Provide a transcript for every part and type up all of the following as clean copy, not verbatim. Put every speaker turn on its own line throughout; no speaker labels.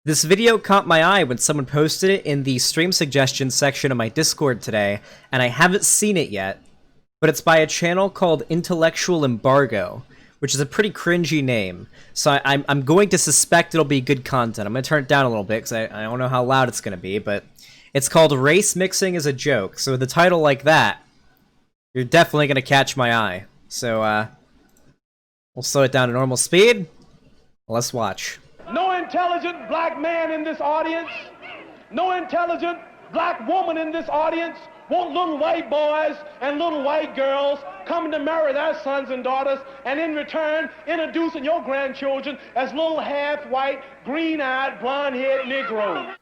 This video caught my eye when someone posted it in the stream suggestions section of my Discord today, and I haven't seen it yet, but it's by a channel called Intellectual Embargo, which is a pretty cringy name, so I'm going to suspect it'll be good content. I'm going to turn it down a little bit, because I don't know how loud it's going to be, but it's called Race Mixing is a Joke, so with a title like that, you're definitely going to catch my eye. So, we'll slow it down to normal speed. Let's watch.
No intelligent black man in this audience, no intelligent black woman in this audience want little white boys and little white girls coming to marry their sons and daughters, and in return introducing your grandchildren as little half-white, green-eyed, blonde-haired Negroes.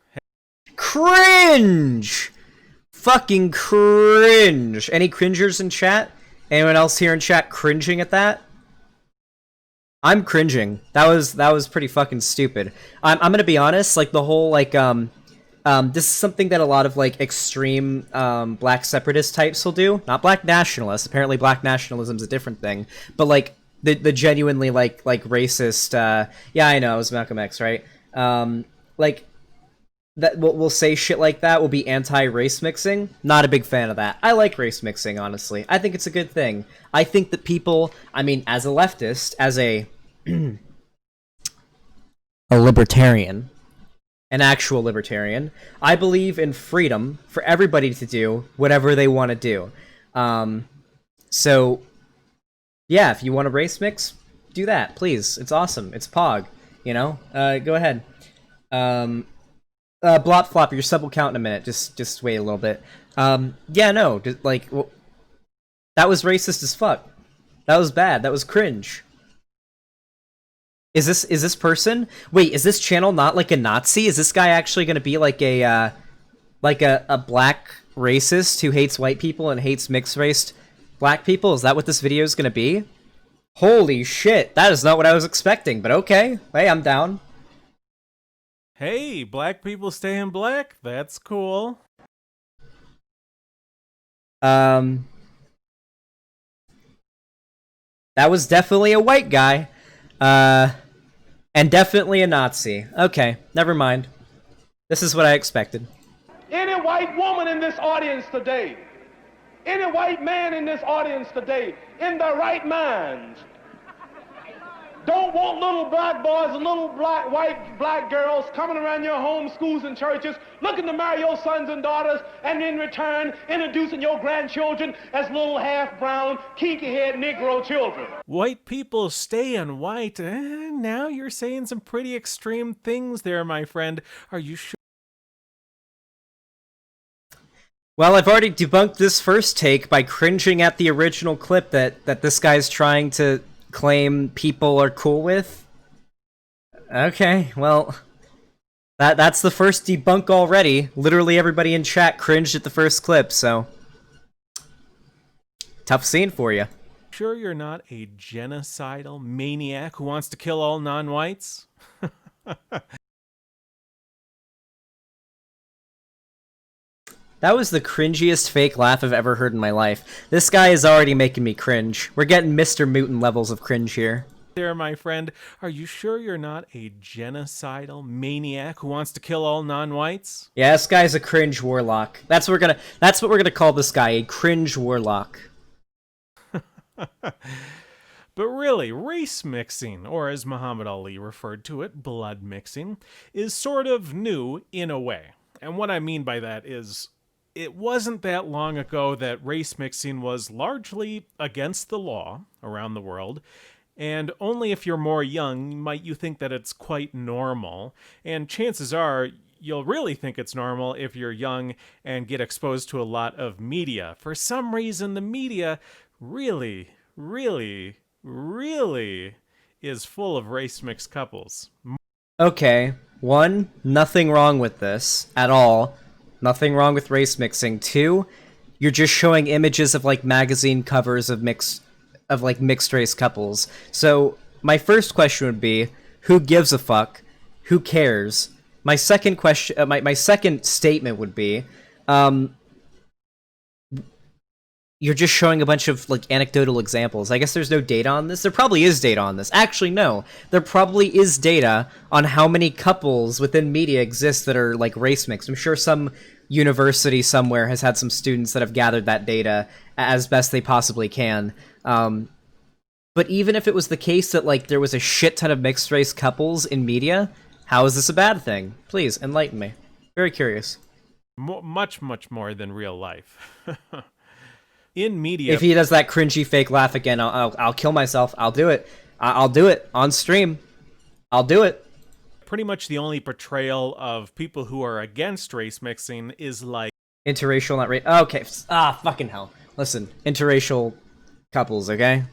Cringe! Fucking cringe. Any cringers in chat? Anyone else here in chat cringing at that? I'm cringing. That was pretty fucking stupid. I'm gonna be honest, like the whole like this is something that a lot of like extreme black separatist types will do. Not black nationalists. Apparently black nationalism's a different thing. But like the genuinely like racist yeah, I know, it was Malcolm X, right? Like that we'll say shit like that will be anti-race mixing. Not a big fan of that. I like race mixing, honestly. I think it's a good thing. I think that people, I mean, as a leftist, as a libertarian, an actual libertarian, I believe in freedom for everybody to do whatever they want to do. So yeah, if you want to race mix, do that, please. It's awesome. It's Pog, you know? Go ahead. Blop Flop, your sub will count in a minute. Just wait a little bit. Yeah, no, like, well, that was racist as fuck. That was bad. That was cringe. Is this person? Wait, is this channel not like a Nazi? Is this guy actually gonna be like a black racist who hates white people and hates mixed-raced black people? Is that what this video is gonna be? Holy shit, that is not what I was expecting, but okay. Hey, I'm down.
Hey, black people stay in black? That's cool.
That was definitely a white guy. And definitely a Nazi. Okay, never mind. This is what I expected.
Any white woman in this audience today, any white man in this audience today, in their right minds, don't want little black boys and little black girls coming around your home, schools, and churches looking to marry your sons and daughters, and in return introducing your grandchildren as little half-brown, kinky-haired Negro children.
White people stay in white. Now you're saying some pretty extreme things there, my friend. Are you sure?
Well, I've already debunked this first take by cringing at the original clip that this guy's trying to claim people are cool with. Okay, well, that's the first debunk already. Literally everybody in chat cringed at the first clip, so tough scene for you.
Sure you're not a genocidal maniac who wants to kill all non-whites?
That was the cringiest fake laugh I've ever heard in my life. This guy is already making me cringe. We're getting Mr. Mutant levels of cringe here.
There, my friend, are you sure you're not a genocidal maniac who wants to kill all non-whites?
Yeah, this guy's a cringe warlock. That's what we're gonna call this guy, a cringe warlock.
But really, race mixing, or as Muhammad Ali referred to it, blood mixing, is sort of new in a way. And what I mean by that is, it wasn't that long ago that race mixing was largely against the law around the world, and only if you're more young might you think that it's quite normal, and chances are you'll really think it's normal if you're young and get exposed to a lot of media. For some reason, the media really is full of race-mixed couples.
Okay, one, nothing wrong with this at all. Nothing wrong with race mixing. Two, you're just showing images of like magazine covers of mixed race couples. So my first question would be, who gives a fuck? Who cares? My second question, my second statement would be, you're just showing a bunch of like anecdotal examples. I guess there's no data on this. There probably is data on this. Actually, no. There probably is data on how many couples within media exist that are like race mixed. I'm sure some university somewhere has had some students that have gathered that data as best they possibly can. But even if it was the case that like there was a shit ton of mixed race couples in media, how is this a bad thing? Please enlighten me. Very curious.
Much more than real life. In media,
if he does that cringy fake laugh again, I'll kill myself. I'll do it. I'll do it on stream. I'll do it.
Pretty much the only portrayal of people who are against race mixing is like
interracial, not race. Okay, fucking hell. Listen, interracial couples, okay?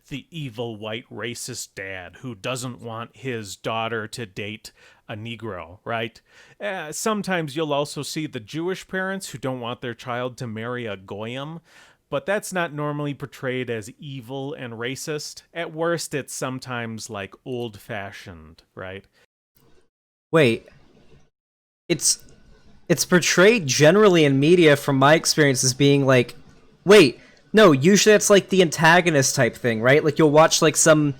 The evil white racist dad who doesn't want his daughter to date a Negro, right? Sometimes you'll also see the Jewish parents who don't want their child to marry a Goyim, but that's not normally portrayed as evil and racist. At worst, it's sometimes like old-fashioned, right?
Wait. It's portrayed generally in media, from my experience, as being like, wait, no, usually it's like the antagonist type thing, right? Like you'll watch like some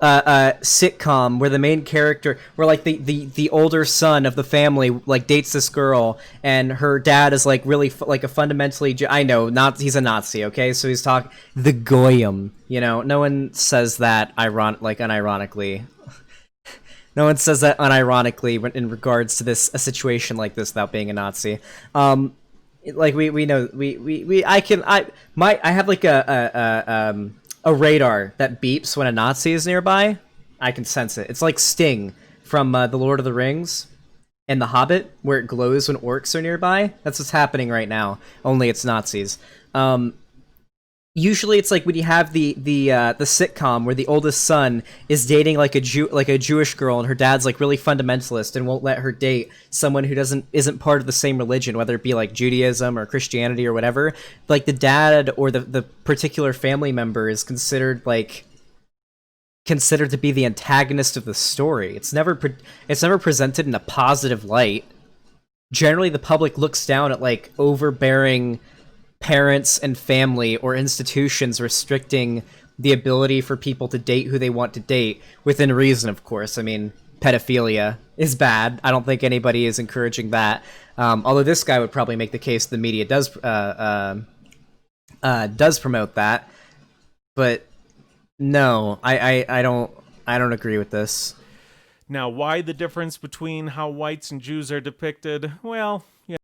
sitcom where the main character, where like the older son of the family like dates this girl, and her dad is like really like a fundamentally, I know, he's a Nazi, okay? So he's talking the Goyim, you know. No one says that unironically. No one says that unironically in regards to a situation like this without being a Nazi. Like we know I have like a radar that beeps when a Nazi is nearby. I can sense it. It's like Sting from The Lord of the Rings and The Hobbit, where it glows when orcs are nearby. That's what's happening right now. Only it's Nazis. Usually it's like when you have the sitcom where the oldest son is dating like a Jewish girl, and her dad's like really fundamentalist and won't let her date someone who isn't part of the same religion, whether it be like Judaism or Christianity or whatever. Like the dad or the particular family member is considered to be the antagonist of the story. It's never presented in a positive light. Generally, the public looks down at like overbearing parents and family or institutions restricting the ability for people to date who they want to date, within reason, of course. I mean, pedophilia is bad. I don't think anybody is encouraging that. Although this guy would probably make the case the media does promote that. But no, I don't agree with this.
Now, why the difference between how whites and Jews are depicted? Well, yeah.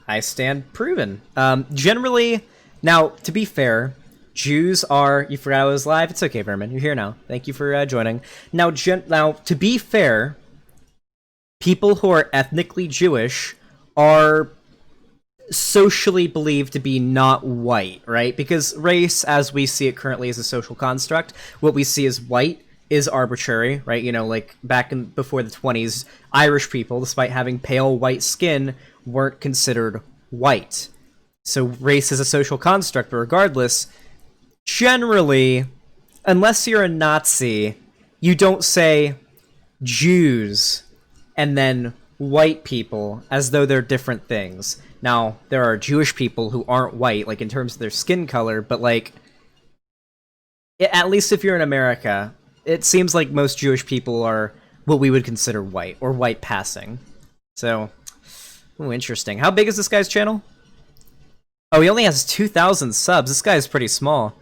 I stand proven. Generally, now, to be fair, Jews are... You forgot I was live? It's okay, Vermin. You're here now. Thank you for joining. Now, to be fair, people who are ethnically Jewish are socially believed to be not white, right? Because race, as we see it currently, is a social construct. What we see as white is arbitrary, right? You know, like before the 20s, Irish people, despite having pale white skin, weren't considered white. So race is a social construct, but regardless, generally, unless you're a Nazi, you don't say Jews and then white people as though they're different things. Now, there are Jewish people who aren't white, like in terms of their skin color, but like, at least if you're in America, it seems like most Jewish people are what we would consider white, or white passing. So, ooh, interesting. How big is this guy's channel? Oh, he only has 2,000 subs. This guy is pretty small.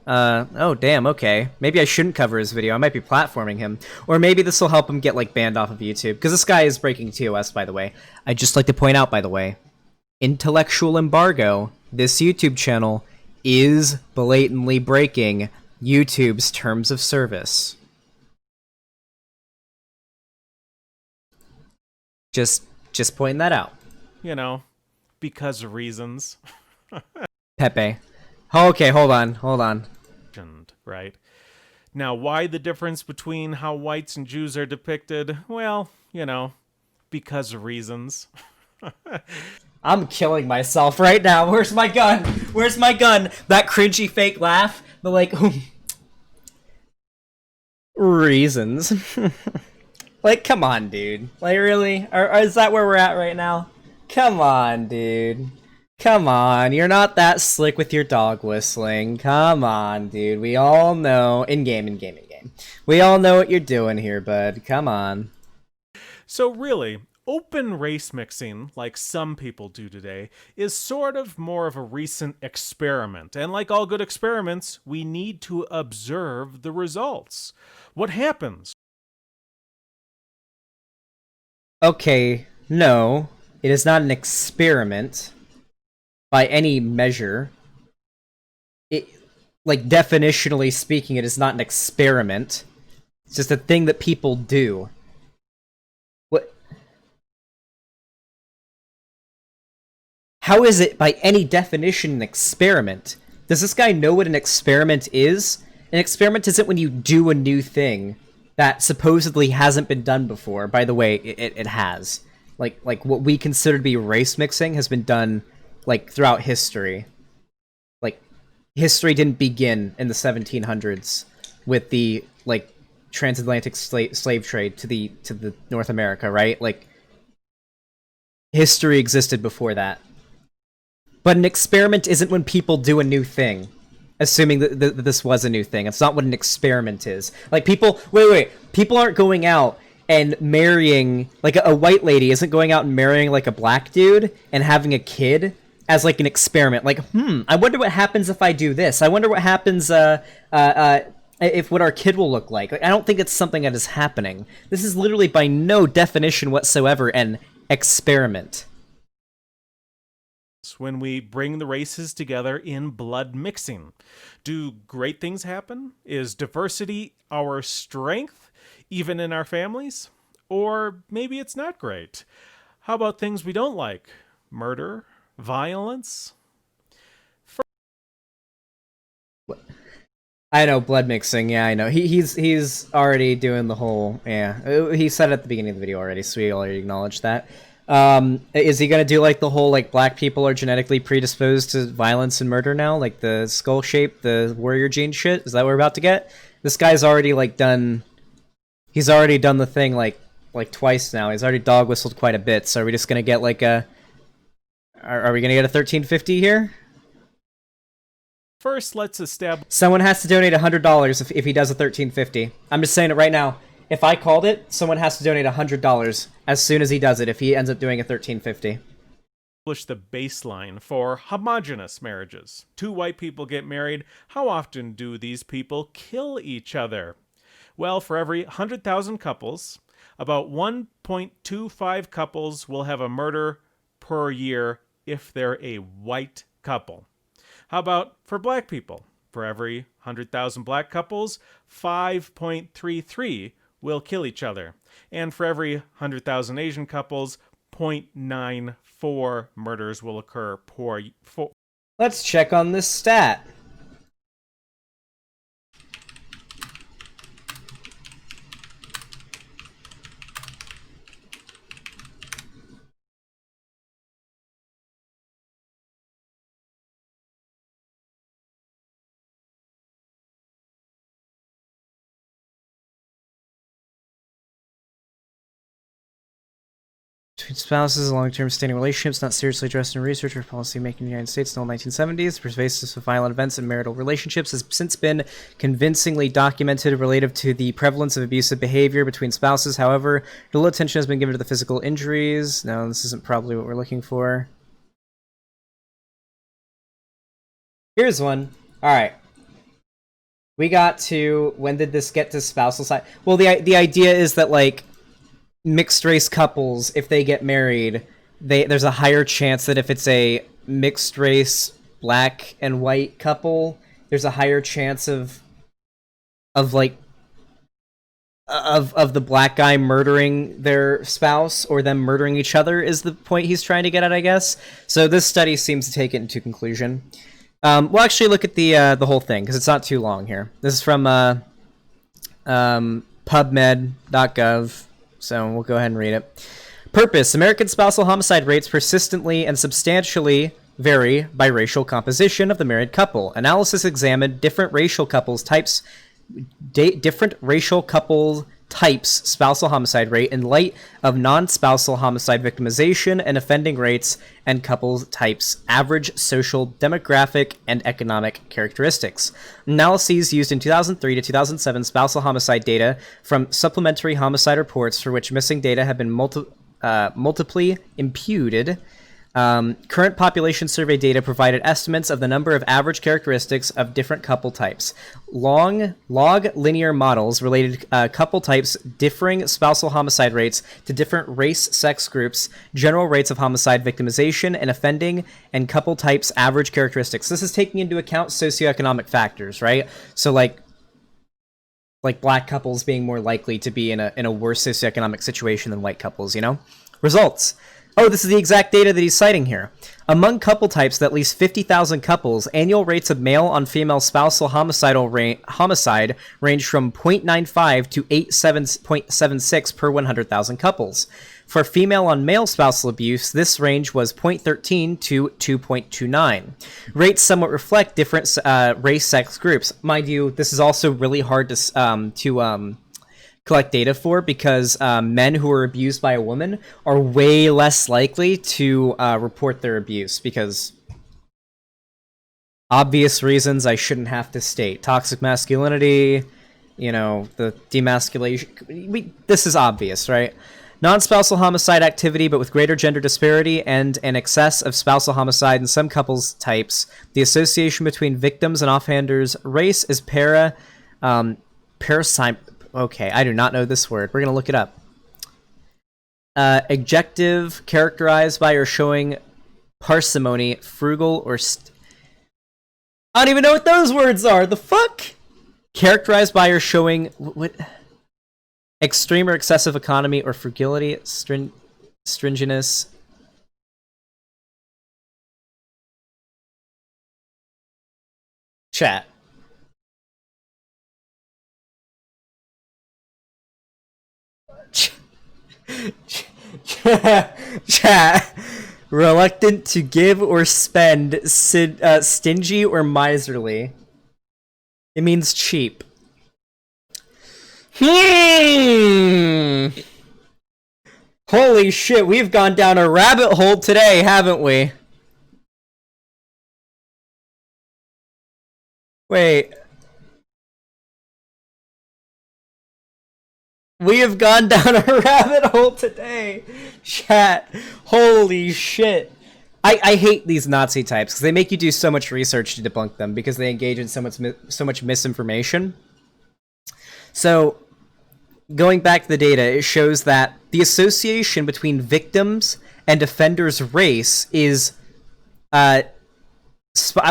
Oh, damn, okay. Maybe I shouldn't cover his video. I might be platforming him. Or maybe this will help him get, like, banned off of YouTube. Because this guy is breaking TOS, by the way. I'd just like to point out, by the way, intellectual embargo. This YouTube channel is blatantly breaking YouTube's terms of service. Just pointing that out.
You know, because of reasons.
Pepe. Okay, hold on.
Right? Now, why the difference between how whites and Jews are depicted? Well, you know, because of reasons.
I'm killing myself right now. Where's my gun? Where's my gun? That cringy fake laugh. The like... reasons. Like, come on, dude. Like, really? Or is that where we're at right now? Come on, dude. Come on, you're not that slick with your dog whistling. Come on, dude. We all know... In-game. We all know what you're doing here, bud. Come on.
So really, open race mixing, like some people do today, is sort of more of a recent experiment. And like all good experiments, we need to observe the results. What happens?
Okay, no. It is not an experiment. By any measure. Like, definitionally speaking, it is not an experiment. It's just a thing that people do. What? How is it, by any definition, an experiment? Does this guy know what an experiment is? An experiment isn't when you do a new thing that supposedly hasn't been done before. By the way, it has. Like what we consider to be race mixing has been done, like, throughout history. Like, history didn't begin in the 1700s with the, like, transatlantic slave trade to the North America, right? Like, history existed before that. But an experiment isn't when people do a new thing. Assuming that this was a new thing. It's not what an experiment is. Like, people... Wait. People aren't going out and marrying... Like, a white lady isn't going out and marrying, like, a black dude and having a kid as, like, an experiment. Like, I wonder what happens if I do this. I wonder what happens, if what our kid will look like. I don't think it's something that is happening. This is literally by no definition whatsoever an experiment.
When we bring the races together in blood mixing. Do great things happen? Is diversity our strength, even in our families? Or maybe it's not great. How about things we don't like? Murder? Violence?
I know, blood mixing, yeah, I know. He's already doing the whole... Yeah, he said it at the beginning of the video already, so we already acknowledged that. Is he gonna do, like, the whole, like, black people are genetically predisposed to violence and murder now? Like, the skull shape, the warrior gene shit? Is that what we're about to get? This guy's already, like, done... He's already done the thing, like twice now. He's already dog whistled quite a bit, so are we just gonna get, like, a... Are we gonna get a 1350 here?
First, let's establish...
Someone has to donate $100 if he does a 1350. I'm just saying it right now. If I called it, someone has to donate $100 as soon as he does it, if he ends up doing a 1350.
The baseline for homogenous marriages. Two white people get married. How often do these people kill each other? Well, for every 100,000 couples, about 1.25 couples will have a murder per year if they're a white couple. How about for black people? For every 100,000 black couples, 5.33 will kill each other. And for every 100,000 Asian couples, 0.94 murders will occur per...
Let's check on this stat. Between spouses, long-term standing relationships not seriously addressed in research or policy making in the United States until the 1970s. The pervasiveness of violent events in marital relationships has since been convincingly documented relative to the prevalence of abusive behavior between spouses. However, little attention has been given to the physical injuries. No, this isn't probably what we're looking for. Here's one. Alright. We got to... When did this get to spousal side? Well, the idea is that, like, mixed race couples, if they get married, there's a higher chance that if it's a mixed race black and white couple, there's a higher chance of the black guy murdering their spouse or them murdering each other is the point he's trying to get at, I guess. So this study seems to take it into conclusion. We'll actually look at the whole thing because it's not too long here. This is from pubmed.gov. So we'll go ahead and read it. Purpose. American spousal homicide rates persistently and substantially vary by racial composition of the married couple. Analysis examined different racial couples types different racial couple types spousal homicide rate in light of non-spousal homicide victimization and offending rates and couple types average social, demographic, and economic characteristics. Analyses used in 2003 to 2007 spousal homicide data from supplementary homicide reports for which missing data have been multiply imputed. Current population survey data provided estimates of the number of average characteristics of different couple types. Log linear models related couple types differing spousal homicide rates to different race sex groups, general rates of homicide victimization and offending, and couple types average characteristics. This is taking into account socioeconomic factors, right? So like black couples being more likely to be in a worse socioeconomic situation than white couples, you know? Results. Oh, this is the exact data that he's citing here. Among couple types of at least 50,000 couples, annual rates of male on female spousal homicide range from 0.95 to 0.76 per 100,000 couples. For female on male spousal abuse, this range was 0.13 to 2.29. Rates somewhat reflect different race sex groups. Mind you, this is also really hard to collect data for because men who are abused by a woman are way less likely to report their abuse because obvious reasons I shouldn't have to state. Toxic masculinity, you know, the demasculation. This is obvious, right? Non-spousal homicide activity, but with greater gender disparity and an excess of spousal homicide in some couples types. The association between victims and offhanders' race is parasite. Okay, I do not know this word. We're going to look it up. Adjective characterized by or showing parsimony, frugal, or... I don't even know what those words are. The fuck? Characterized by or showing... What? Extreme or excessive economy or frugality, stringiness. Chat. Chat. Reluctant to give or spend, stingy or miserly. It means cheap. Holy shit, we've gone down a rabbit hole today, haven't we? Wait. We have gone down a rabbit hole today. Chat. Holy shit. I hate these Nazi types because they make you do so much research to debunk them because they engage in so much misinformation. So, going back to the data, it shows that the association between victims and offenders' race is, I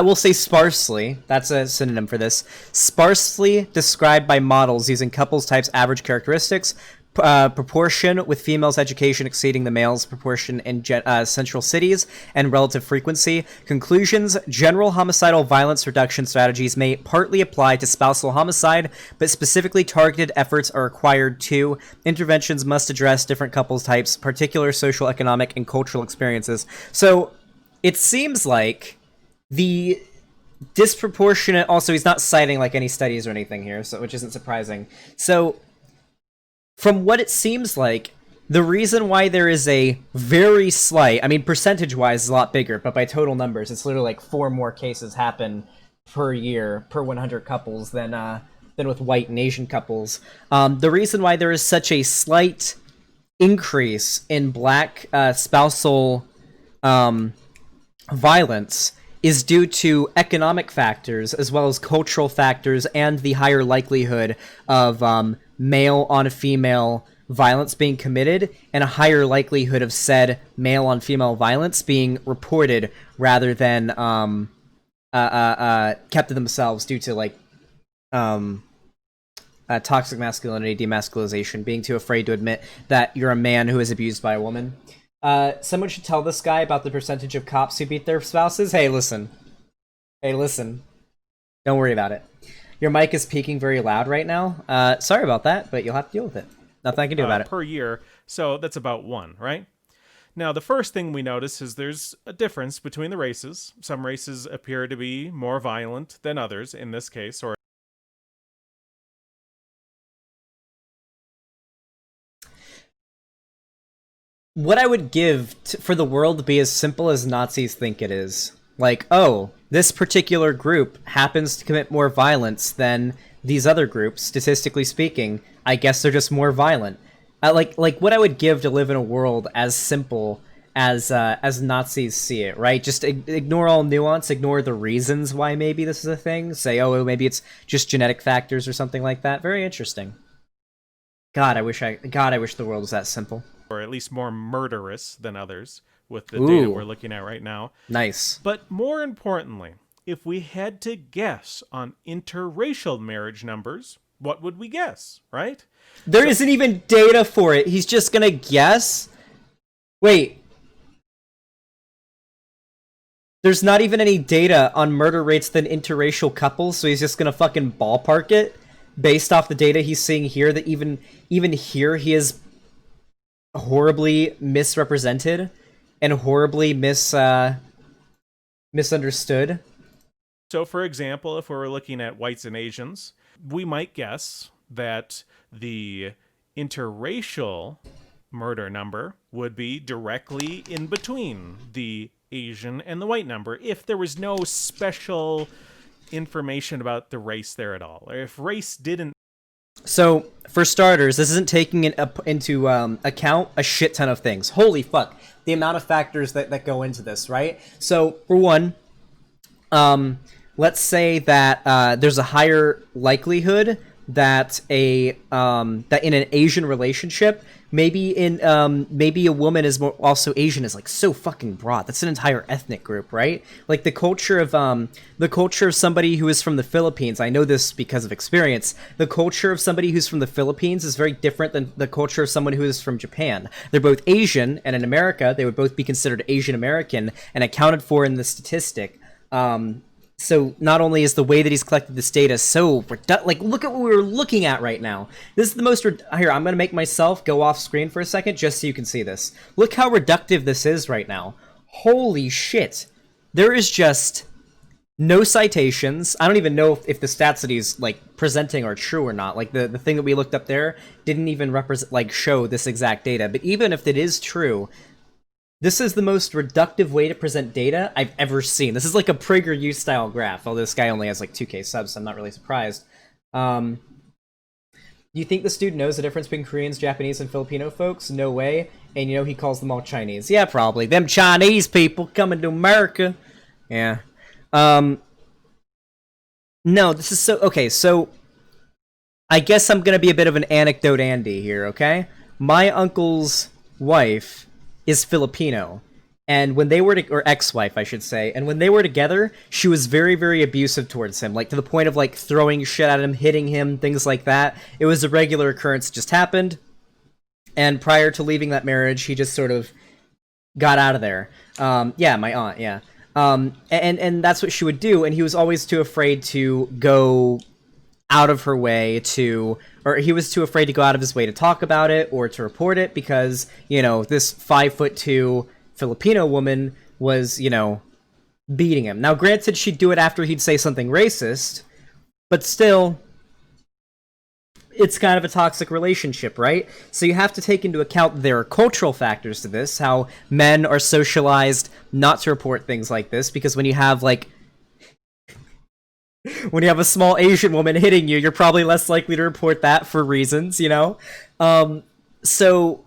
will say sparsely, that's a synonym for this, sparsely described by models using couples types average characteristics, proportion with females' education exceeding the males' proportion in central cities, and relative frequency. Conclusions: general homicidal violence reduction strategies may partly apply to spousal homicide, but specifically targeted efforts are required too. Interventions must address different couples types, particular social, economic, and cultural experiences. So, it seems like the disproportionate... Also, he's not citing like any studies or anything here, so which isn't surprising. So, from what it seems like, the reason why there is a very slight... I mean, percentage-wise, is a lot bigger, but by total numbers, it's literally like 4 more cases happen per year, per 100 couples, than with white and Asian couples. The reason why there is such a slight increase in black spousal violence is due to economic factors as well as cultural factors and the higher likelihood of male on female violence being committed and a higher likelihood of said male on female violence being reported rather than kept to themselves due to like toxic masculinity, demasculization, being too afraid to admit that you're a man who is abused by a woman. Someone should tell this guy about the percentage of cops who beat their spouses. Hey, listen. Don't worry about it. Your mic is peaking very loud right now. Sorry about that, but you'll have to deal with it. Nothing I can do about it.
Per year, so that's about 1, right? Now, the first thing we notice is there's a difference between the races. Some races appear to be more violent than others in this case, or
what I would give for the world to be as simple as Nazis think it is. Like, oh, this particular group happens to commit more violence than these other groups, statistically speaking. I guess they're just more violent. Like what I would give to live in a world as simple as Nazis see it, right? Just ignore all nuance, ignore the reasons why maybe this is a thing. Say, oh, maybe it's just genetic factors or something like that. Very interesting. God, I wish the world was that simple.
Or at least more murderous than others with the
Ooh.
data we're looking at right now.
Nice.
But more importantly, if we had to guess on interracial marriage numbers, what would we guess, right?
There isn't even data for it. He's just gonna guess? Wait. There's not even any data on murder rates than interracial couples, so he's just gonna fucking ballpark it based off the data he's seeing here, that even here he is horribly misrepresented and horribly misunderstood.
So, for example, if we were looking at whites and Asians, we might guess that the interracial murder number would be directly in between the Asian and the white number if there was no special information about the race there at all, or if race didn't.
So, for starters, this isn't taking into account a shit ton of things. Holy fuck. The amount of factors that go into this, right? So, for one, let's say that there's a higher likelihood that that in an Asian relationship, maybe a woman is also Asian is like so fucking broad. That's an entire ethnic group, right? Like the culture of somebody who is from the Philippines. I know this because of experience. The culture of somebody who's from the Philippines is very different than the culture of someone who is from Japan. They're both Asian, and in America, they would both be considered Asian American and accounted for in the statistic. So not only is the way that he's collected this data so like, look at what we're looking at right now. This is the most here. I'm gonna make myself go off screen for a second just so you can see this. Look how reductive this is right now. Holy shit! There is just no citations. I don't even know if the stats that he's like presenting are true or not. Like the thing that we looked up there didn't even show this exact data. But even if it is true, this is the most reductive way to present data I've ever seen. This is like a PragerU style graph, although this guy only has like 2K subs, so I'm not really surprised. Do you think this dude knows the difference between Koreans, Japanese, and Filipino folks? No way. And he calls them all Chinese. Yeah, probably. Them Chinese people coming to America. Yeah. No, this is so... Okay, so... I guess I'm gonna be a bit of an anecdote Andy here, okay? My uncle's wife is Filipino, and when they were or ex-wife, I should say, and when they were together, she was very, very abusive towards him, like to the point of like throwing shit at him, hitting him, things like that. It was a regular occurrence, just happened, and prior to leaving that marriage, he just sort of got out of there. Yeah, my aunt, yeah. And that's what she would do, and he was always too afraid to go out of her way to, or he was too afraid to go out of his way to talk about it or to report it because, this 5'2" Filipino woman was, beating him. Now, granted, she'd do it after he'd say something racist, but still, it's kind of a toxic relationship, right? So you have to take into account there are cultural factors to this, how men are socialized not to report things like this, because when you have, when you have a small Asian woman hitting you, you're probably less likely to report that for reasons, So,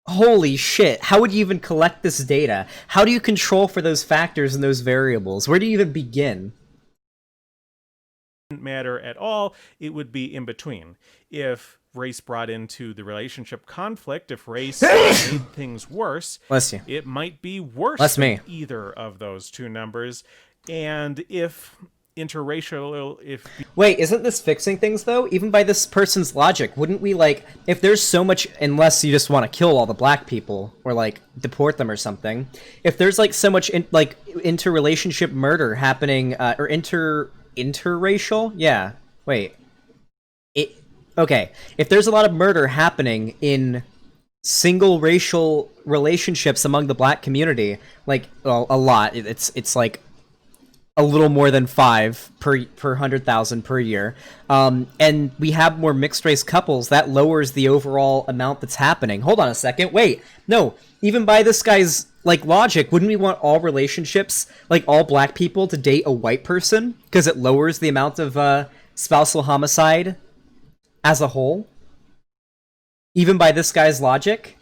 holy shit, how would you even collect this data? How do you control for those factors and those variables? Where do you even begin?
Matter at all, it would be in between. If race brought into the relationship conflict, if race made things worse,
Bless you.
It might be worse
Bless
than
me.
either of those two numbers. And if interracial,
Wait, isn't this fixing things though? Even by this person's logic, wouldn't we if there's so much, unless you just want to kill all the black people or deport them or something, if there's so much interrelationship murder happening, or interracial, yeah. Wait, okay. If there's a lot of murder happening in single racial relationships among the black community, a lot, it's a little more than 5 per 100,000 per year, and we have more mixed race couples, that lowers the overall amount that's happening. Hold on a second. Wait, no. Even by this guy's like logic, wouldn't we want all relationships, like all black people, to date a white person because it lowers the amount of spousal homicide as a whole? Even by this guy's logic,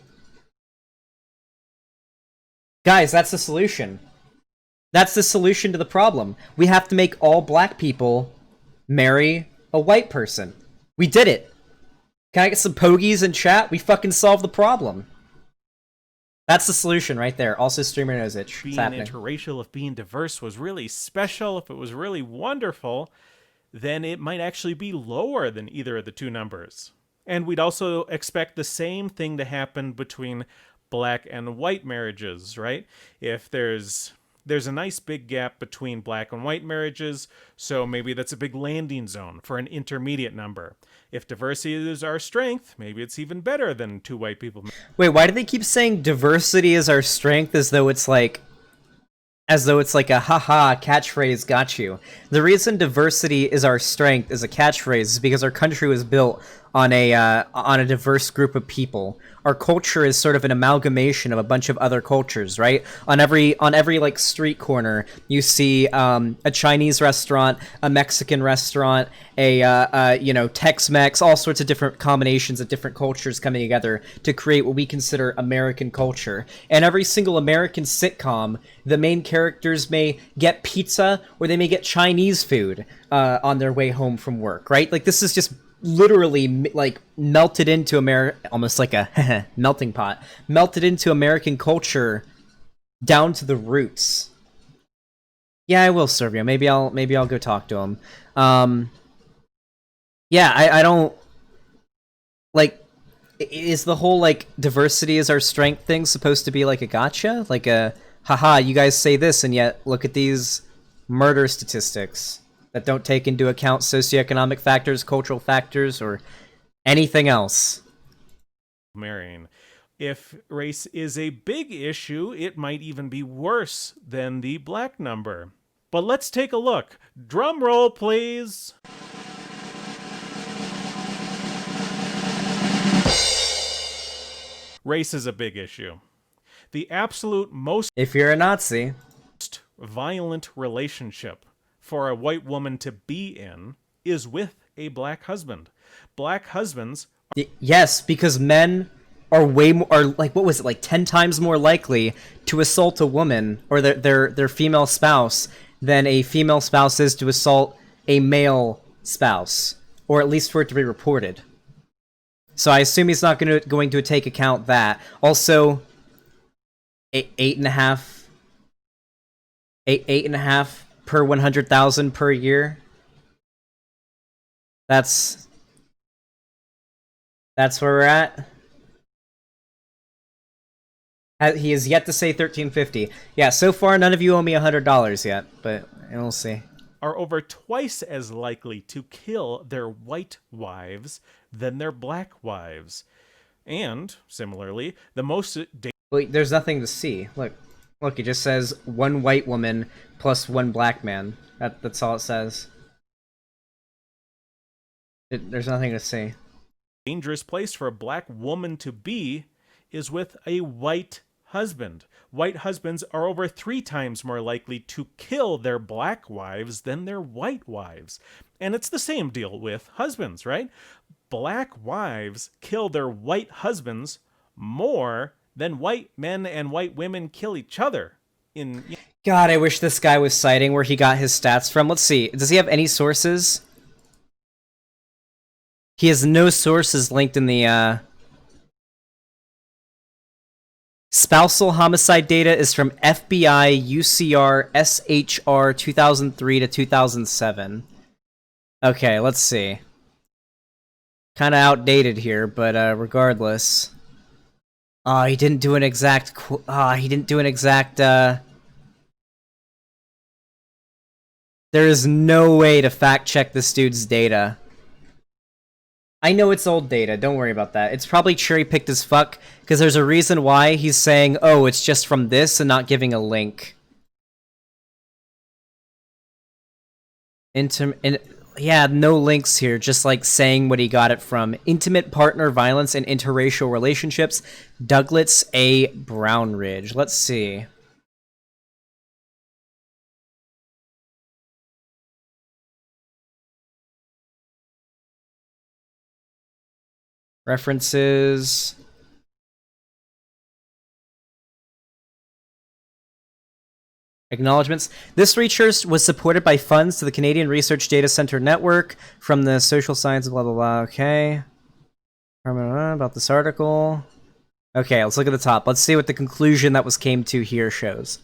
guys, that's the solution. That's the solution to the problem. We have to make all black people marry a white person. We did it. Can I get some pogies in chat? We fucking solved the problem. That's the solution right there. Also, streamer knows it.
Being interracial, if being diverse was really special, if it was really wonderful, then it might actually be lower than either of the two numbers. And we'd also expect the same thing to happen between black and white marriages, right? If there's a nice big gap between black and white marriages, so maybe that's a big landing zone for an intermediate number. If diversity is our strength, maybe it's even better than two white people.
Wait, why do they keep saying diversity is our strength as though it's like a haha catchphrase got you? The reason diversity is our strength as a catchphrase is because our country was built on a diverse group of people. Our culture is sort of an amalgamation of a bunch of other cultures, right? On every like street corner, you see a Chinese restaurant, a Mexican restaurant, a Tex-Mex, all sorts of different combinations of different cultures coming together to create what we consider American culture. And every single American sitcom, the main characters may get pizza or they may get Chinese food on their way home from work, right? Like, this is just literally like melted into almost like a melting pot, melted into American culture down to the roots. Yeah, I will, Servio. Maybe I'll go talk to him. Yeah, I don't like. Is the whole like diversity is our strength thing supposed to be like a gotcha, like a haha? You guys say this, and yet look at these murder statistics that don't take into account socioeconomic factors, cultural factors, or anything else.
Marrying. If race is a big issue, it might even be worse than the black number. But let's take a look. Drum roll, please. Race is a big issue. The absolute most
If you're a Nazi,
violent relationship for a white woman to be in is with a black husband. Black husbands...
Yes, because men are like, what was it, like 10 times more likely to assault a woman or their female spouse than a female spouse is to assault a male spouse, or at least for it to be reported. So I assume he's not going to take account that. Also, 8.5 per 100,000 per year. That's where we're at. He has yet to say 1350. Yeah, so far none of you owe me $100 yet, but we'll see.
Are over twice as likely to kill their white wives than their black wives. And, similarly, the most...
Wait, there's nothing to see. Look, it just says one white woman plus one black man. That's all it says. There's nothing to see.
Dangerous place for a black woman to be is with a white husband. White husbands are over 3 times more likely to kill their black wives than their white wives. And it's the same deal with husbands, right? Black wives kill their white husbands more than white men and white women kill each other.
God, I wish this guy was citing where he got his stats from. Let's see. Does he have any sources? He has no sources linked in the, Spousal homicide data is from FBI, UCR, SHR 2003 to 2007. Okay, let's see. Kind of outdated here, but regardless. He didn't do an exact... There is no way to fact-check this dude's data. I know it's old data, don't worry about that. It's probably cherry-picked as fuck, because there's a reason why he's saying, oh, it's just from this, and not giving a link. Yeah, no links here, just like saying what he got it from. Intimate partner violence and interracial relationships, Douglas A. Brownridge. Let's see. References. Acknowledgements. This research was supported by funds to the Canadian Research Data Center Network from the Social Science, blah, blah, blah. Okay. About this article. Okay, let's look at the top. Let's see what the conclusion that was came to here shows.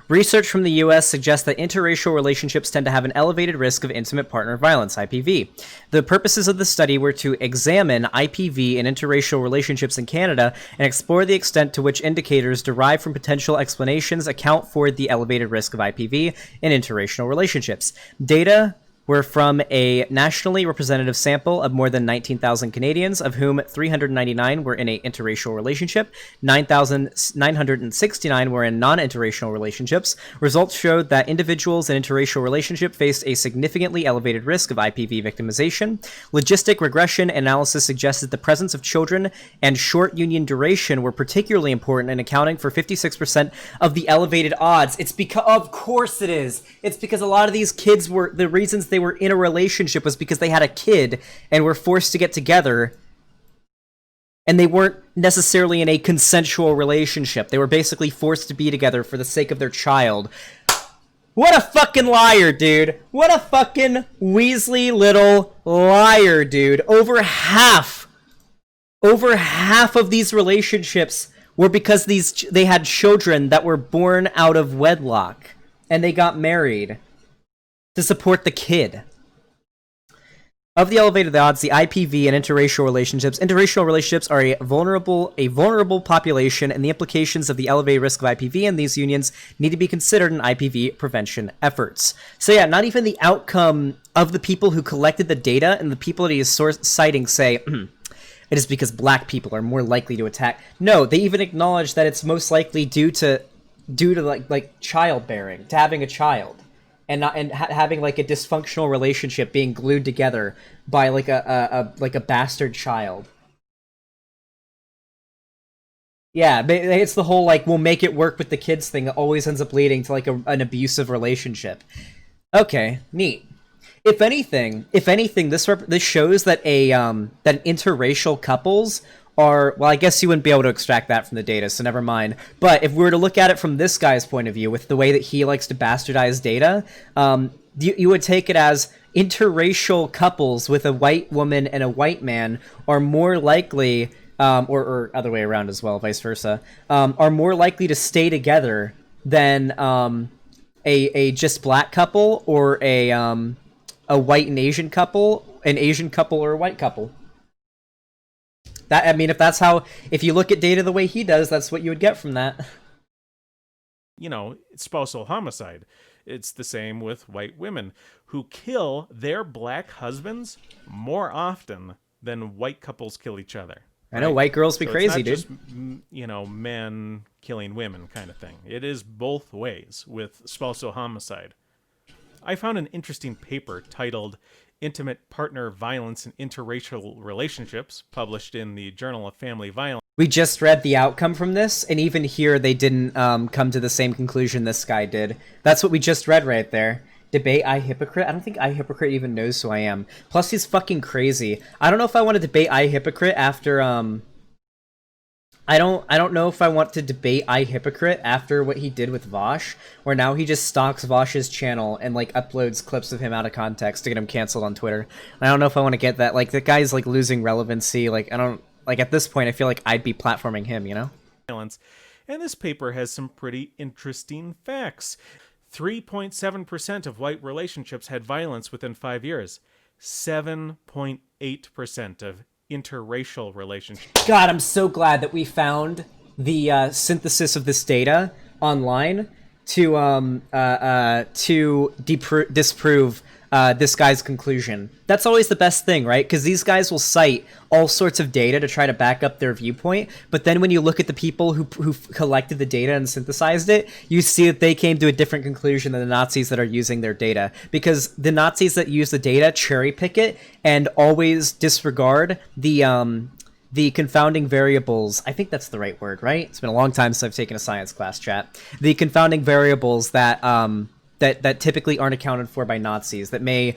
Research from the U.S. suggests that interracial relationships tend to have an elevated risk of intimate partner violence, IPV. The purposes of the study were to examine IPV and interracial relationships in Canada and explore the extent to which indicators derived from potential explanations account for the elevated risk of IPV in interracial relationships. Data were from a nationally representative sample of more than 19,000 Canadians, of whom 399 were in an interracial relationship, 9,969 were in non-interracial relationships. Results showed that individuals in interracial relationship faced a significantly elevated risk of IPV victimization. Logistic regression analysis suggested the presence of children and short union duration were particularly important in accounting for 56% of the elevated odds. It's because, of course it is. It's because a lot of these kids were, the reasons they were in a relationship was because they had a kid and were forced to get together, and they weren't necessarily in a consensual relationship. They were basically forced to be together for the sake of their child. What a fucking liar, dude. What a fucking Weasley little liar, dude. Over half of these relationships were because they had children that were born out of wedlock, and they got married to support the kid. Of the elevated odds, the IPV and interracial relationships are a vulnerable population, and the implications of the elevated risk of IPV in these unions need to be considered in IPV prevention efforts. So yeah, not even the outcome of the people who collected the data and the people that he is citing say, it is because black people are more likely to attack. No, they even acknowledge that it's most likely due to like childbearing, to having a child. And having like a dysfunctional relationship being glued together by like a bastard child. Yeah, it's the whole like we'll make it work with the kids thing that always ends up leading to like an abusive relationship. Okay, neat. If anything, this shows that that interracial couples are, well, I guess you wouldn't be able to extract that from the data, so never mind. But if we were to look at it from this guy's point of view, with the way that he likes to bastardize data, you would take it as interracial couples with a white woman and a white man are more likely, or other way around as well, vice versa, are more likely to stay together than a just black couple or a white and Asian couple, an Asian couple or a white couple. That, I mean, if you look at data the way he does, that's what you would get from that.
You know, spousal homicide. It's the same with white women who kill their black husbands more often than white couples kill each other.
Right? I know, white girls be crazy, dude.
It's not just, you know, men killing women kind of thing. It is both ways with spousal homicide. I found an interesting paper titled Intimate Partner Violence in Interracial Relationships, published in the Journal of Family Violence.
We just read the outcome from this, and even here they didn't come to the same conclusion this guy did. That's what we just read right there. Debate I Hypocrite? I don't think I Hypocrite even knows who I am. Plus, he's fucking crazy. I don't know if I want to debate I Hypocrite after, I don't know if I want to debate I Hypocrite after what he did with Vosh, where now he just stalks Vosh's channel and like uploads clips of him out of context to get him canceled on Twitter. I don't know if I want to get that. Like, the guy's like losing relevancy. Like, I don't, like, at this point I feel like I'd be platforming him, you know?
And this paper has some pretty interesting facts. 3.7% of white relationships had violence within 5 years. 7.8% of interracial relationships.
God, I'm so glad that we found the synthesis of this data online to disprove this guy's conclusion. That's always the best thing, right? Because these guys will cite all sorts of data to try to back up their viewpoint, but then when you look at the people who collected the data and synthesized it, you see that they came to a different conclusion than the Nazis that are using their data. Because the Nazis that use the data cherry pick it and always disregard the confounding variables. I think that's the right word, right? It's been a long time since I've taken a science class, chat. The confounding variables that that typically aren't accounted for by Nazis, that may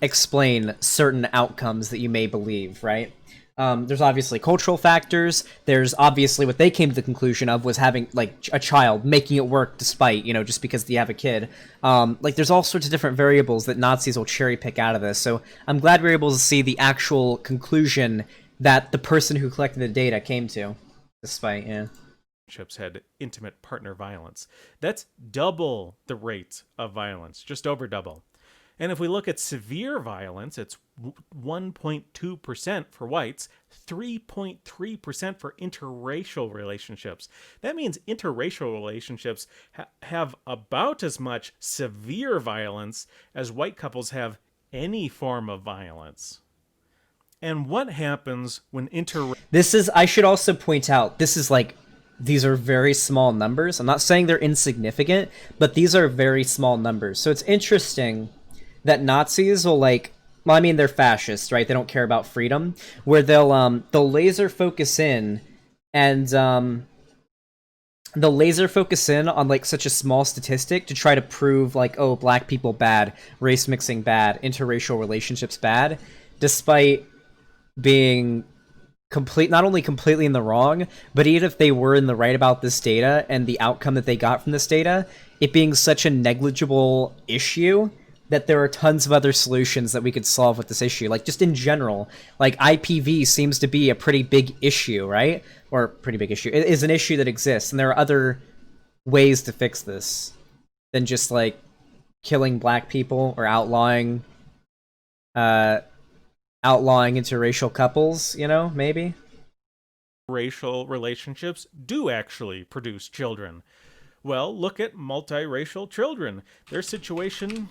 explain certain outcomes that you may believe, right? There's obviously cultural factors. There's obviously what they came to the conclusion of was having, like, a child, making it work despite, you know, just because you have a kid. Like, there's all sorts of different variables that Nazis will cherry pick out of this. So I'm glad we're able to see the actual conclusion that the person who collected the data came to, despite, yeah.
Had intimate partner violence. That's double the rate of violence, just over double. And if we look at severe violence, it's 1.2% for whites, 3.3% for interracial relationships. That means interracial relationships have about as much severe violence as white couples have any form of violence. And what happens when
This is, I should also point out, this is like, these are very small numbers. I'm not saying they're insignificant, but these are very small numbers. So it's interesting that Nazis will, like, well, I mean, they're fascists, right? They don't care about freedom, where they'll laser focus in and they'll laser focus in on, like, such a small statistic to try to prove, like, oh, black people bad, race mixing bad, interracial relationships bad, despite being not only completely in the wrong, but even if they were in the right about this data and the outcome that they got from this data, it being such a negligible issue that there are tons of other solutions that we could solve with this issue. Like, just in general, like, IPV seems to be a pretty big issue, right? Or pretty big issue. It is an issue that exists, and there are other ways to fix this than just, like, killing black people or outlawing interracial couples, you know, maybe?
Racial relationships do actually produce children. Well, look at multiracial children. Their situation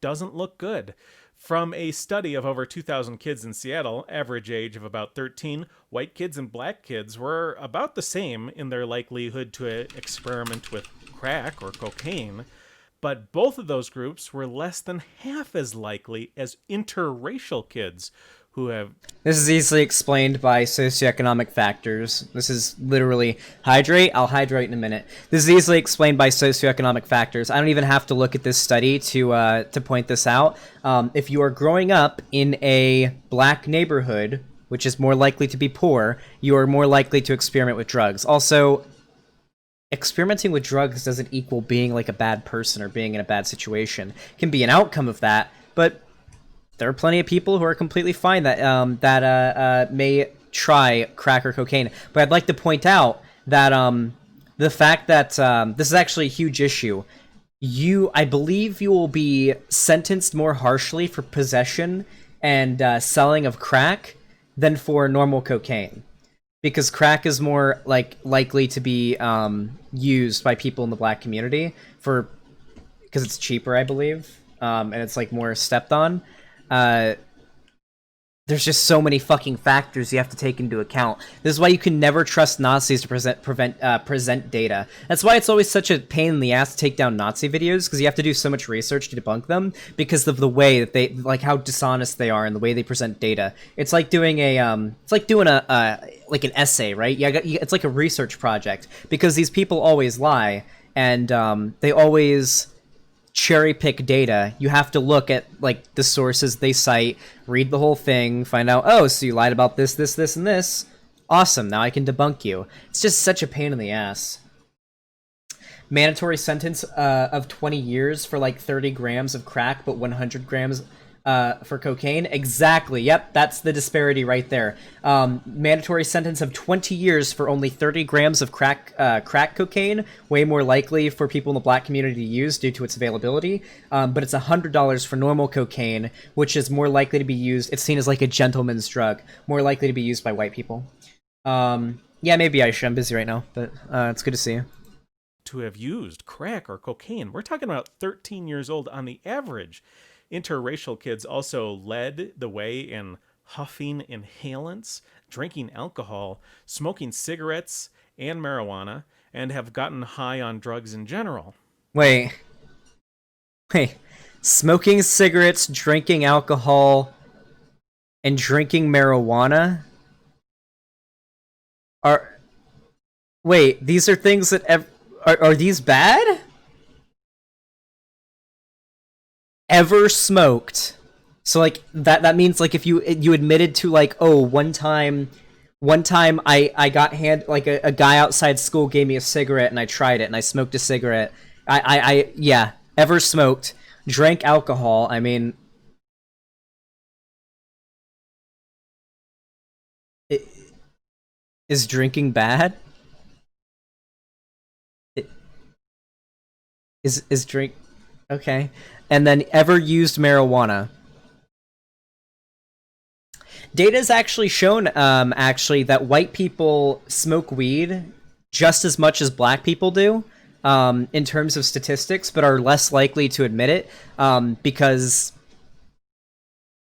doesn't look good. From a study of over 2,000 kids in Seattle, average age of about 13, white kids and black kids were about the same in their likelihood to experiment with crack or cocaine. But both of those groups were less than half as likely as interracial kids who have...
This is easily explained by socioeconomic factors. This is literally... Hydrate? I'll hydrate in a minute. This is easily explained by socioeconomic factors. I don't even have to look at this study to point this out. If you are growing up in a black neighborhood, which is more likely to be poor, you are more likely to experiment with drugs. Also, experimenting with drugs doesn't equal being, like, a bad person or being in a bad situation. It can be an outcome of that, but there are plenty of people who are completely fine that may try crack or cocaine. But I'd like to point out that the fact that this is actually a huge issue. I believe you will be sentenced more harshly for possession and selling of crack than for normal cocaine, because crack is more, like, likely to be used by people in the black community because it's cheaper, I believe, and it's, like, more stepped on. There's just so many fucking factors you have to take into account. This is why you can never trust Nazis to present data. That's why it's always such a pain in the ass to take down Nazi videos, because you have to do so much research to debunk them because of the way that they, like, how dishonest they are and the way they present data. It's like doing an essay, right? It's like a research project, because these people always lie and they always cherry pick data. You have to look at, like, the sources they cite, read the whole thing, find out, oh, so you lied about this, this, this, and this. Awesome, now I can debunk you. It's just such a pain in the ass. Mandatory sentence of 20 years for, like, 30 grams of crack, but 100 grams for cocaine. Exactly. Yep, that's the disparity right there. Mandatory sentence of 20 years for only 30 grams of crack cocaine. Way more likely for people in the black community to use due to its availability. But it's $100 for normal cocaine, which is more likely to be used. It's seen as, like, a gentleman's drug, more likely to be used by white people. Yeah, maybe I should. I'm busy right now, but it's good to see you.
To have used crack or cocaine, we're talking about 13 years old on the average. Interracial kids also led the way in huffing inhalants, drinking alcohol, smoking cigarettes and marijuana, and have gotten high on drugs in general.
Wait. Wait. Smoking cigarettes, drinking alcohol, and drinking marijuana are... Wait, these are things that... Are these bad? Ever smoked. So, like, that means, like, if you admitted to, like, oh, one time I got like, a guy outside school gave me a cigarette and I tried it and I smoked a cigarette. Yeah, ever smoked, drank alcohol, I mean... Is drinking bad? Is drink... Okay. And then ever used marijuana. Data has actually shown, actually, that white people smoke weed just as much as black people do, in terms of statistics, but are less likely to admit it, because...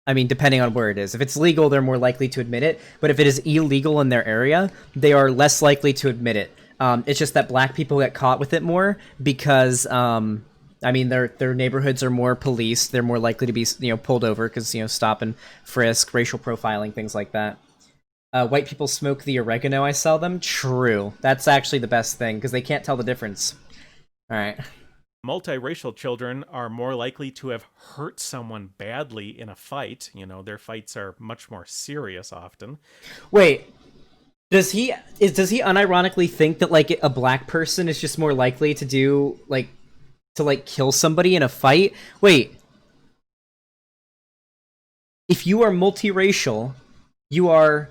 I mean, depending on where it is. If it's legal, they're more likely to admit it, but if it is illegal in their area, they are less likely to admit it. It's just that black people get caught with it more because... I mean, their neighborhoods are more policed. They're more likely to be, pulled over because, stop and frisk, racial profiling, things like that. White people smoke the oregano I sell them? True. That's actually the best thing because they can't tell the difference. All right.
Multiracial children are more likely to have hurt someone badly in a fight. Their fights are much more serious often.
Wait. Does he unironically think that, like, a black person is just more likely to do, like... to, kill somebody in a fight? Wait. If you are multiracial, you are...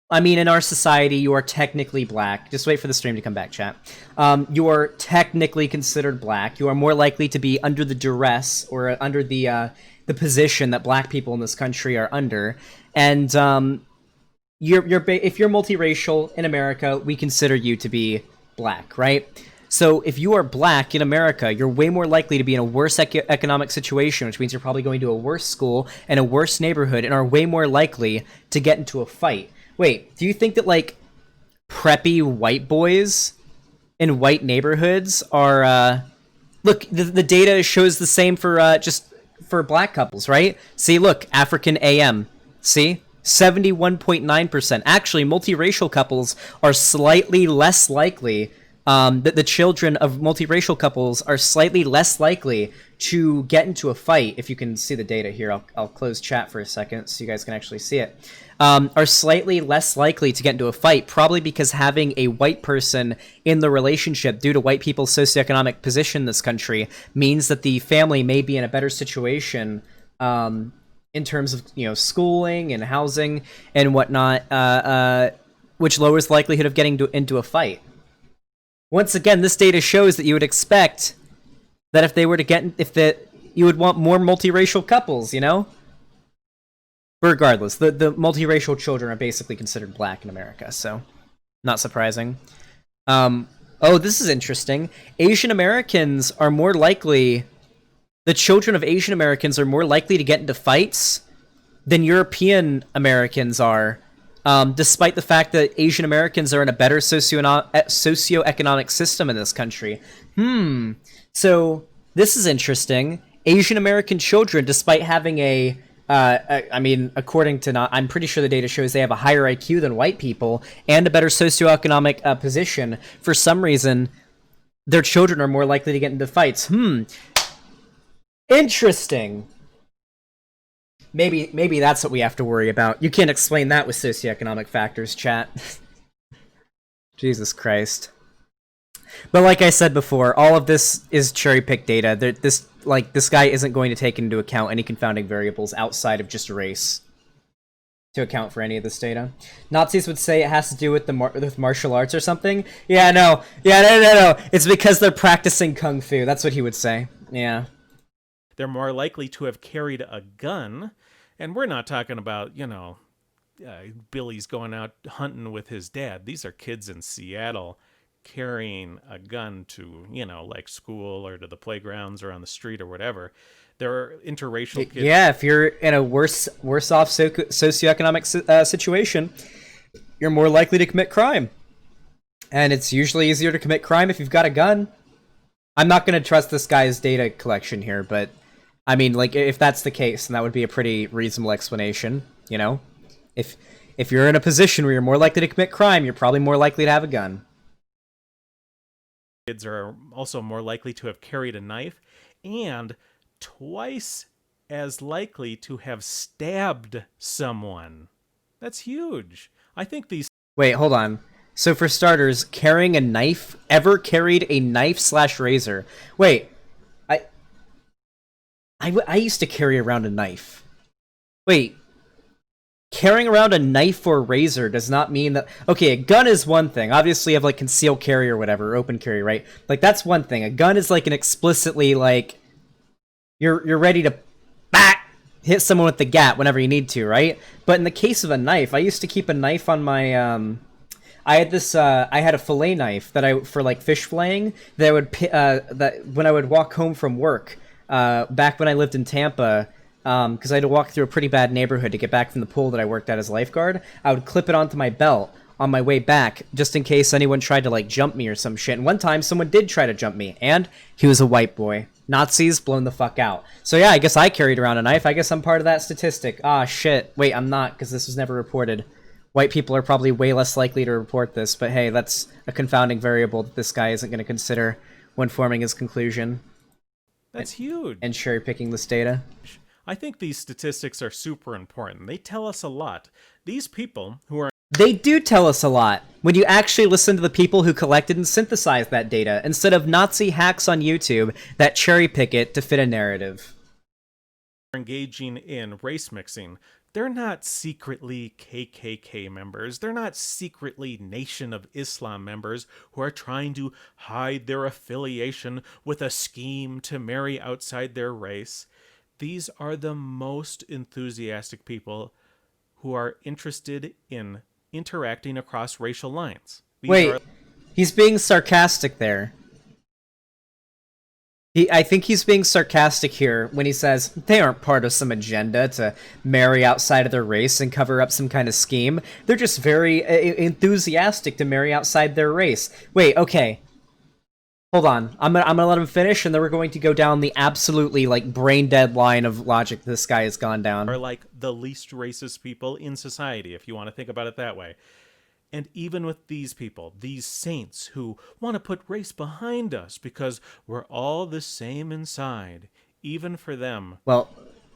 I mean, in our society, you are technically black. Just wait for the stream to come back, chat. You are technically considered black. You are more likely to be under the duress or under the position that black people in this country are under. And if you're multiracial in America, we consider you to be black, right? So if you are black in America, you're way more likely to be in a worse economic situation, which means you're probably going to a worse school and a worse neighborhood and are way more likely to get into a fight. Wait, do you think that, like, preppy white boys in white neighborhoods are, look, the data shows the same for, just for black couples, right? See, look, African AM. See? 71.9%. Actually, multiracial couples are slightly less likely... that the children of multiracial couples are slightly less likely to get into a fight. If you can see the data here, I'll close chat for a second so you guys can actually see it. Are slightly less likely to get into a fight, probably because having a white person in the relationship due to white people's socioeconomic position in this country means that the family may be in a better situation in terms of schooling and housing and whatnot, which lowers the likelihood of getting into a fight. Once again, this data shows that you would expect that if they were to you would want more multiracial couples, But regardless, the multiracial children are basically considered black in America, so not surprising. Oh, this is interesting. Asian Americans are more likely... The children of Asian Americans are more likely to get into fights than European Americans are. Despite the fact that Asian Americans are in a better socioeconomic system in this country. So, this is interesting. Asian American children, despite having I mean, according to I'm pretty sure the data shows they have a higher IQ than white people and a better socioeconomic position. For some reason, their children are more likely to get into fights. Interesting. Maybe that's what we have to worry about. You can't explain that with socioeconomic factors, chat. Jesus Christ. But like I said before, all of this is cherry-picked data. This guy isn't going to take into account any confounding variables outside of just race to account for any of this data. Nazis would say it has to do with with martial arts or something. Yeah, no. It's because they're practicing kung fu. That's what he would say. Yeah.
They're more likely to have carried a gun. And we're not talking about, Billy's going out hunting with his dad. These are kids in Seattle carrying a gun to, like school or to the playgrounds or on the street or whatever. There are interracial kids.
Yeah, if you're in a worse off socioeconomic situation, you're more likely to commit crime. And it's usually easier to commit crime if you've got a gun. I'm not going to trust this guy's data collection here, but I mean, like, if that's the case, then that would be a pretty reasonable explanation, you know? If you're in a position where you're more likely to commit crime, you're probably more likely to have a gun.
Kids are also more likely to have carried a knife and twice as likely to have stabbed someone. That's huge. I think these...
Wait, hold on. So for starters, carrying a knife, ever carried a knife/razor? Wait, I used to carry around a knife. Wait, carrying around a knife or razor does not mean that... Okay, a gun is one thing. Obviously you have like concealed carry or whatever, or open carry, right? Like that's one thing. A gun is like an explicitly like... You're ready to hit someone with the gat whenever you need to, right? But in the case of a knife, I used to keep a knife on my... I had this. I had a fillet knife that for like fish filleting. That I would that when I would walk home from work, back when I lived in Tampa, because I had to walk through a pretty bad neighborhood to get back from the pool that I worked at as a lifeguard. I would clip it onto my belt on my way back, just in case anyone tried to like jump me or some shit. And one time, someone did try to jump me, and he was a white boy. Nazis, blown the fuck out. So yeah, I guess I carried around a knife. I guess I'm part of that statistic. Ah, shit. Wait, I'm not, because this was never reported. White people are probably way less likely to report this, but hey, that's a confounding variable that this guy isn't going to consider when forming his conclusion.
That's huge.
And cherry-picking this data.
I think these statistics are super important. They tell us a lot. These people who are...
They do tell us a lot when you actually listen to the people who collected and synthesized that data, instead of Nazi hacks on YouTube that cherry-pick it to fit a narrative.
Engaging in race mixing. They're not secretly KKK members. They're not secretly Nation of Islam members who are trying to hide their affiliation with a scheme to marry outside their race. These are the most enthusiastic people who are interested in interacting across racial lines.
He's being sarcastic there. I think he's being sarcastic here when he says they aren't part of some agenda to marry outside of their race and cover up some kind of scheme. They're just very enthusiastic to marry outside their race. Wait, okay. Hold on. I'm gonna let him finish, and then we're going to go down the absolutely like brain dead line of logic this guy has gone down.
Are like the least racist people in society, if you want to think about it that way. And even with these people, these saints who want to put race behind us because we're all the same inside, even for them.
Well,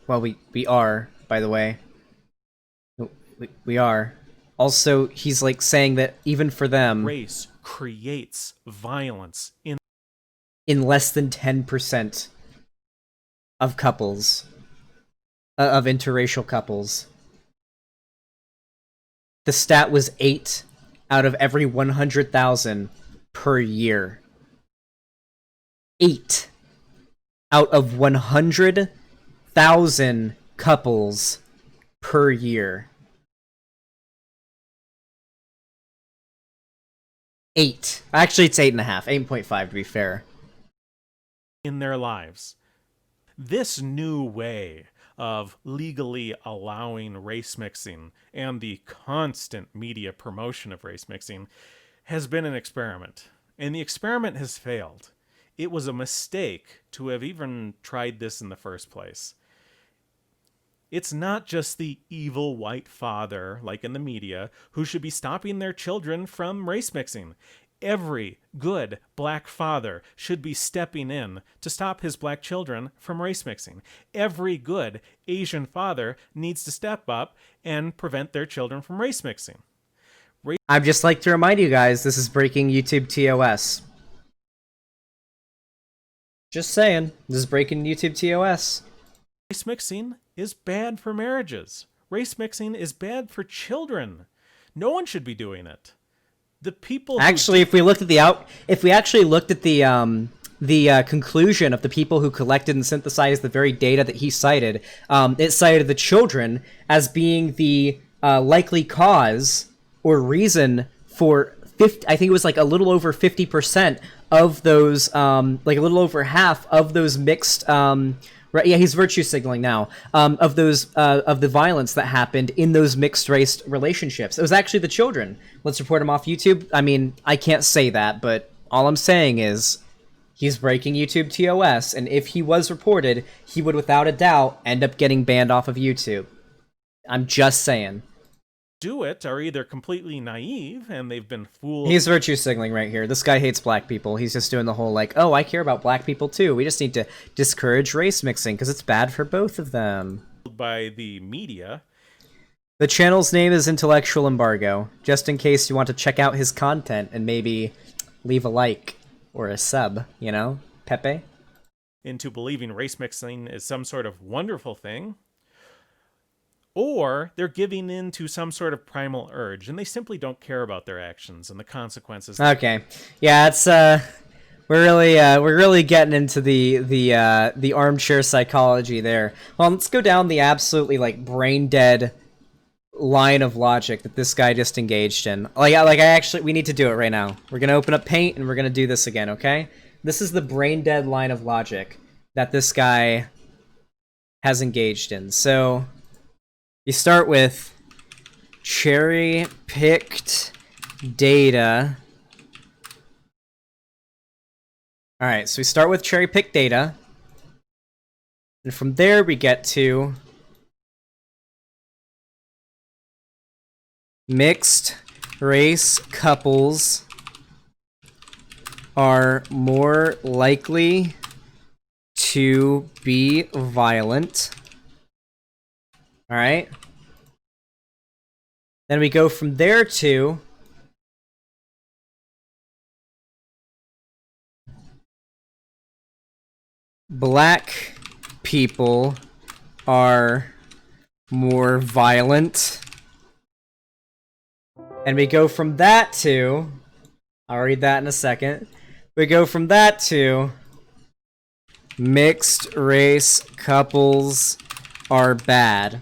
we are, by the way. We are. Also, he's like saying that even for them...
Race creates violence in
less than 10% of couples. Of interracial couples. The stat was 8 out of every 100,000 per year. 8 out of 100,000 couples per year. 8. Actually, it's 8.5. 8.5 to be fair.
In their lives. This new way of legally allowing race mixing and the constant media promotion of race mixing has been an experiment. And the experiment has failed. It was a mistake to have even tried this in the first place. It's not just the evil white father, like in the media, who should be stopping their children from race mixing. Every good black father should be stepping in to stop his black children from race mixing. Every good Asian father needs to step up and prevent their children from race mixing.
I'd just like to remind you guys, this is breaking YouTube TOS. Just saying, this is breaking YouTube TOS.
Race mixing is bad for marriages. Race mixing is bad for children. No one should be doing it. The people
actually, if we looked at the conclusion of the people who collected and synthesized the very data that he cited, it cited the children as being the likely cause or reason for 50, I think it was like a little over 50% of those, like a little over half of those mixed, right, yeah, he's virtue signaling now, of those, of the violence that happened in those mixed-race relationships. It was actually the children. Let's report him off YouTube. I mean, I can't say that, but all I'm saying is he's breaking YouTube TOS, and if he was reported, he would without a doubt end up getting banned off of YouTube. I'm just saying.
Do it are either completely naive and they've been fooled.
He's virtue signaling right here. This guy hates black people. He's just doing the whole like, oh, I care about black people too. We just need to discourage race mixing because it's bad for both of them.
By the media.
The channel's name is Intellectual Embargo, just in case you want to check out his content and maybe leave a like or a sub, you know? Pepe?
Into believing race mixing is some sort of wonderful thing. Or they're giving in to some sort of primal urge, and they simply don't care about their actions and the consequences.
Okay, yeah, it's we're really getting into the armchair psychology there. Well, let's go down the absolutely like brain dead line of logic that this guy just engaged in. We need to do it right now. We're gonna open up Paint and we're gonna do this again. Okay, this is the brain dead line of logic that this guy has engaged in. So. You start with cherry-picked data. All right, so we start with cherry-picked data. And from there we get to mixed race couples are more likely to be violent. All right. Then we go from there to black people are more violent. And we go from that to, I'll read that in a second. We go from that to mixed race couples are bad.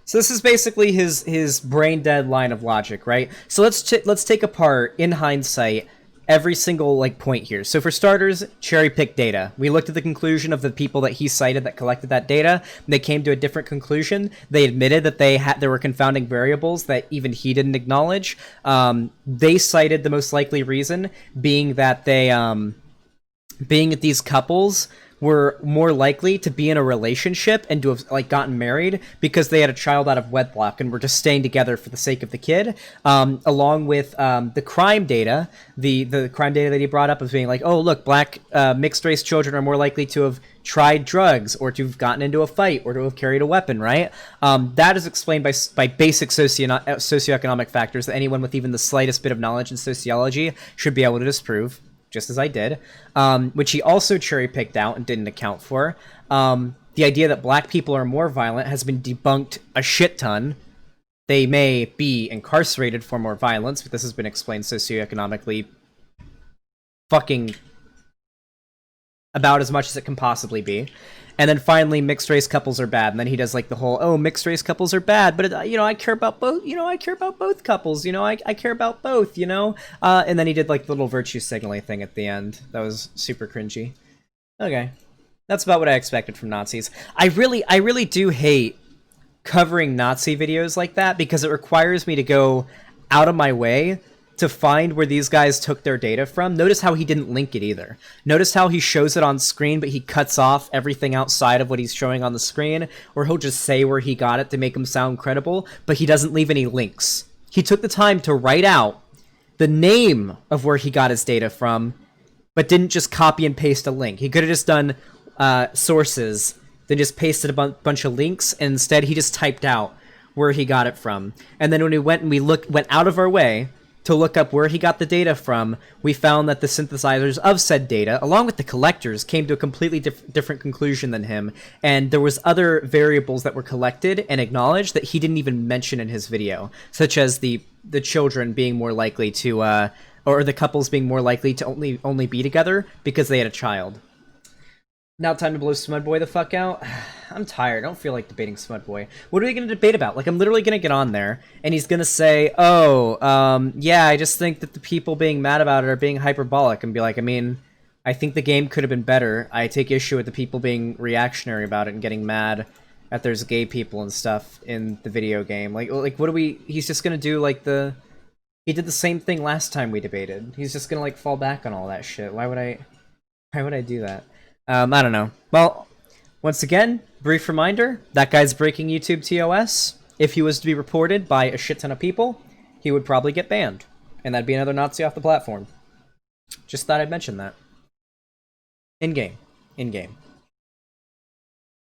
So this is basically his brain dead line of logic, right? So let's take apart in hindsight every single like point here. So for starters, cherry pick data. We looked at the conclusion of the people that he cited that collected that data. And they came to a different conclusion. They admitted that there were confounding variables that even he didn't acknowledge. They cited the most likely reason being that being that these couples were more likely to be in a relationship and to have like gotten married because they had a child out of wedlock and were just staying together for the sake of the kid, along with the crime data, the crime data that he brought up of being like, oh look, black mixed race children are more likely to have tried drugs or to have gotten into a fight or to have carried a weapon, right? That is explained by basic socioeconomic factors that anyone with even the slightest bit of knowledge in sociology should be able to disprove, just as I did, which he also cherry-picked out and didn't account for. The idea that black people are more violent has been debunked a shit ton. They may be incarcerated for more violence, but this has been explained socioeconomically fucking about as much as it can possibly be. And then finally, mixed race couples are bad. And then he does like the whole, oh, mixed race couples are bad, but I care about both. I care about both couples. I care about both. And then he did like the little virtue signaling thing at the end. That was super cringy. Okay, that's about what I expected from Nazis. I really do hate covering Nazi videos like that because it requires me to go out of my way to find where these guys took their data from. Notice how he didn't link it either. Notice how he shows it on screen, but he cuts off everything outside of what he's showing on the screen, or he'll just say where he got it to make him sound credible, but he doesn't leave any links. He took the time to write out the name of where he got his data from, but didn't just copy and paste a link. He could have just done sources, then just pasted a bunch of links, and instead he just typed out where he got it from. And then when we went out of our way to look up where he got the data from, we found that the synthesizers of said data, along with the collectors, came to a completely different conclusion than him, and there was other variables that were collected and acknowledged that he didn't even mention in his video, such as the children being more likely to, or the couples being more likely to only be together because they had a child. Now time to blow Smudboy the fuck out. I'm tired. I don't feel like debating Smudboy. What are we going to debate about? Like, I'm literally going to get on there, and he's going to say, oh, yeah, I just think that the people being mad about it are being hyperbolic, and be like, I mean, I think the game could have been better. I take issue with the people being reactionary about it and getting mad that there's gay people and stuff in the video game. Like what do we... He's just going to do, like, the... He did the same thing last time we debated. He's just going to, like, fall back on all that shit. Why would I do that? I don't know. Well, once again, brief reminder, that guy's breaking YouTube TOS. If he was to be reported by a shit ton of people, he would probably get banned. And that'd be another Nazi off the platform. Just thought I'd mention that. In-game. In-game.